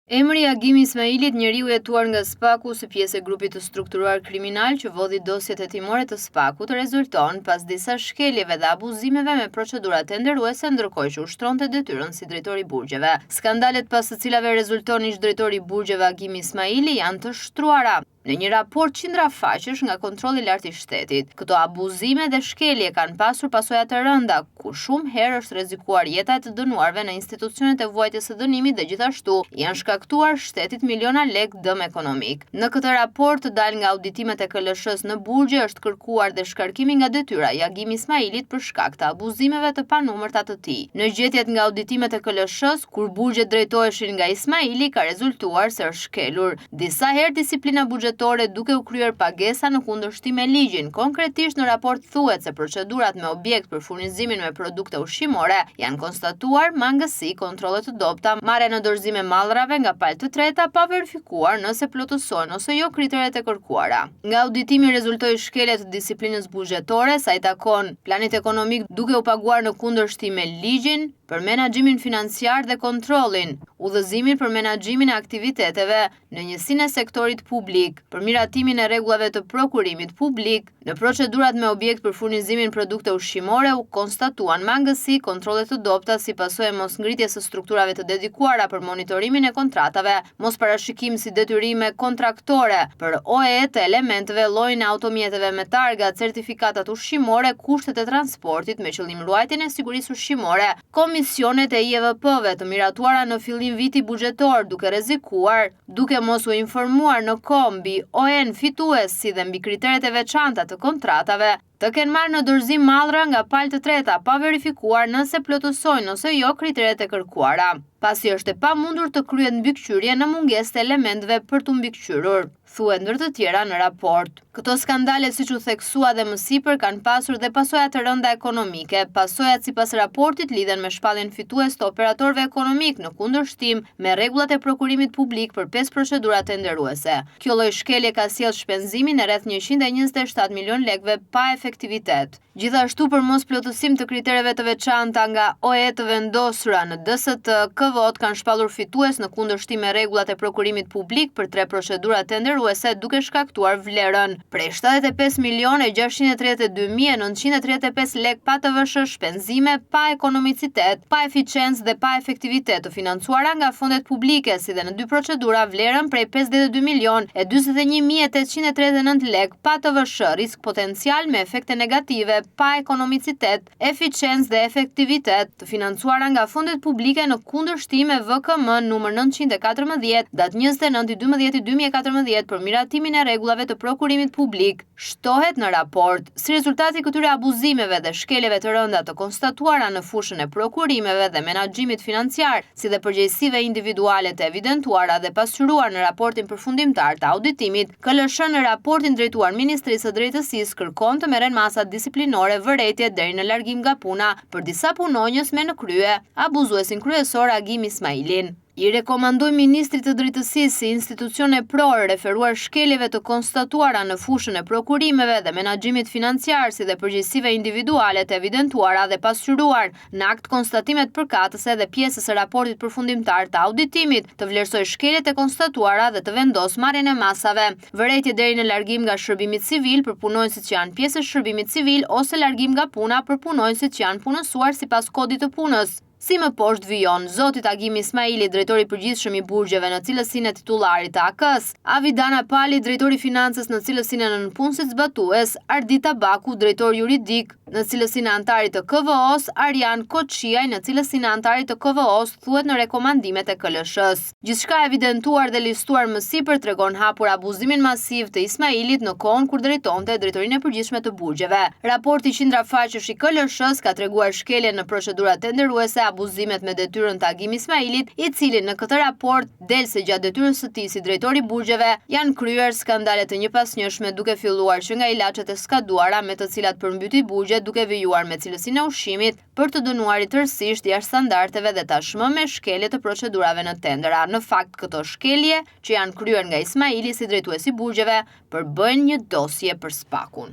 Emri Agimi Ismailit, njeriu jetuar nga Spaku si pjesë e grupit të strukturuar kriminal që vodhi dosjet hetimore të Spakut, rezulton pas disa shkeljeve dhe abuzimeve me procedura tenderuese, ndërkohë që ushtronte detyrën si drejtori i burgjeve. Skandalet pas të cilave rezulton ish drejtori i burgjeve Agimi Ismaili janë të shtruara në një raport qindra faqesh nga kontrolli i lartë i shtetit. Këto abuzime dhe shkelje kanë pasur pasoja të rënda, ku shumë herë është rrezikuar jeta e të dënuarve në institucionet e vuajtjes së dënimit dhe gjithashtu janë shkaktuar shtetit miliona lek dëm ekonomik. Në këtë raport dal nga auditimet e KLSH-s në burgje është kërkuar dhe shkarkimi nga detyra i Agimi Ismailit për shkak të abuzimeve të panumërta të tij. Në gjetjet nga auditimet e KLSH-s, kur burgjet drejtoheshin nga Ismaili, ka rezultuar se është shkelur disa herë disiplina buxhetore duke u kryer pagesa në kundërshtim me ligjin. Konkretisht në raport thuhet se procedurat me objekt për furnizimin me produkte ushqimore janë konstatuar mangësi, kontrolle të dobta, marrje në dorëzim e mallrave nga palë të treta pa verifikuar nëse plotësojnë ose jo kriteret e kërkuara. Nga auditimi rezultoi shkelje të disiplinës buxhetore, sa i takon planit ekonomik duke u paguar në kundërshtim me ligjin për menaxhimin financiar dhe kontrollin, udhëzimin për menaxhimin e aktiviteteve në njësinë e sektorit publik, për miratimin e rregullave të prokurimit publik, në procedurat me objekt për furnizimin produkte ushqimore u konstatuan mangësi, kontrolle të dobta si pasojë e mosngritjes së strukturave të dedikuara për monitorimin e kontratave, mos parashikim si detyrime kontraktore për OE të elementeve, llojin e automjeteve me targa, certifikatat ushqimore, kushtet e transportit me qëllim ruajtjen e sigurisë ushqimore, komisionet e IEVP-ve të miratuara në fillim viti buxhetor, duke rrezikuar, duke mos u informuar në kohë mbi OE-n fitues si dhe mbi kriteret e veçanta të kontratave, të kenë marrë në dorëzim mallra nga palë të treta pa verifikuar nëse plotësojnë ose jo kriteret e kërkuara, pasi është e pamundur të kryhet mbikëqyrje në mungesë të elementeve për të mbikëqyrur, thuhet ndër të tjera në raport. Këto skandale, siç u theksua dhe më sipër, kanë pasur dhe pasoja të rënda ekonomike. Pasojat sipas raportit lidhen me shpalljen fitues të operatorëve ekonomik në kundërshtim me rregullat e prokurimit publik për 5 procedura tenderuese. Kjo lloj shkelje ka sjellë shpenzimin e rreth 127 milion lekëve pa efektivitet. Gjithashtu, për mos plotësim të kritereve të veçanta nga OE të vendosura në DST, KVO-t kanë shpallur fitues në kundërshtim me rregullat e prokurimit publik për 3 procedura tenderuese, duke shkaktuar vlerën prej 75.632.935 lek pa të vëshë, shpenzime pa ekonomicitet, pa eficiencë dhe pa efektivitet të financuara nga fondet publike, si dhe në 2 procedura vlerën prej 52.041.839 lek pa të vëshë, risk potencial me efekte negative, pa ekonomicitet, eficiencë dhe efektivitet të financuara nga fondet publike në kundërshtim me VKM numër 914 datë 29/12/2014 për miratimin e rregullave të prokurimit publik, shtohet në raport. Si rezultati këtyre abuzimeve dhe shkeljeve të rënda të konstatuara në fushën e prokurimeve dhe menaxhimit financiar, si dhe përgjegjësive individuale të evidentuara dhe pasqyruar në raportin përfundimtar të auditimit, KLSH në raportin drejtuar Ministrisë së Drejtësisë kërkon të merren masa disiplinore, vërejtje deri në largim nga puna për disa punonjës me në krye abuzuesin kryesor Agimi Ismailin. I rekomandoi Ministrit të Drejtësisë si institucione prore referuar shkeljeve të konstatuara në fushën e prokurimeve dhe menaxhimit financiar, si dhe përgjegjësive individuale të evidentuara dhe pasqyruar në akt konstatimet përkatëse dhe pjesës së raportit përfundimtar të auditimit, të vlerësoj shkeljet e konstatuara dhe të vendos marrjen e masave, vërejtje deri në largim nga shërbimi civil për punonjësit që janë pjesë e shërbimit civil ose largim nga puna për punonjësit që janë punësuar sipas kodit të punës. Si më poshtë vijon zotit Agimi Ismaili, drejtori i përgjithshëm i burgjeve në cilësinë e titullarit të AK-s, Avidana Pali, drejtori i financës në cilësinë e nënpunësit zbatues, Ardita Baku, drejtor juridik në cilësinë e antarit të KVO-s, Arjan Koçiaj në cilësinë e antarit të KVO-s, thuhet në rekomandimet e KLSH-s. Gjithçka evidentuar dhe listuar më sipër tregon hapur abuzimin masiv të Ismailit në kohën kur drejtonte drejtorinë e përgjithshme të burgjeve. Raporti qindrafaqesh i KLSH-s ka treguar shkelje në procedurat tenderuese, abuzimet me detyrën të Agimi Ismailit, i cili në këtë raport del se gjatë detyrës së tij si drejtori i burgjeve janë kryer skandale të njëpasnjëshme, duke filluar që nga ilaçet e skaduara me të cilat përmbyti burgjet duke vijuar me cilësinë e ushqimit për të dënuarit tërësisht jashtë standardeve dhe tashmë me shkelje të procedurave në tendera. Në fakt, këto shkelje që janë kryer nga Ismaili si drejtues i burgjeve përbëjnë një dosje për Spakun.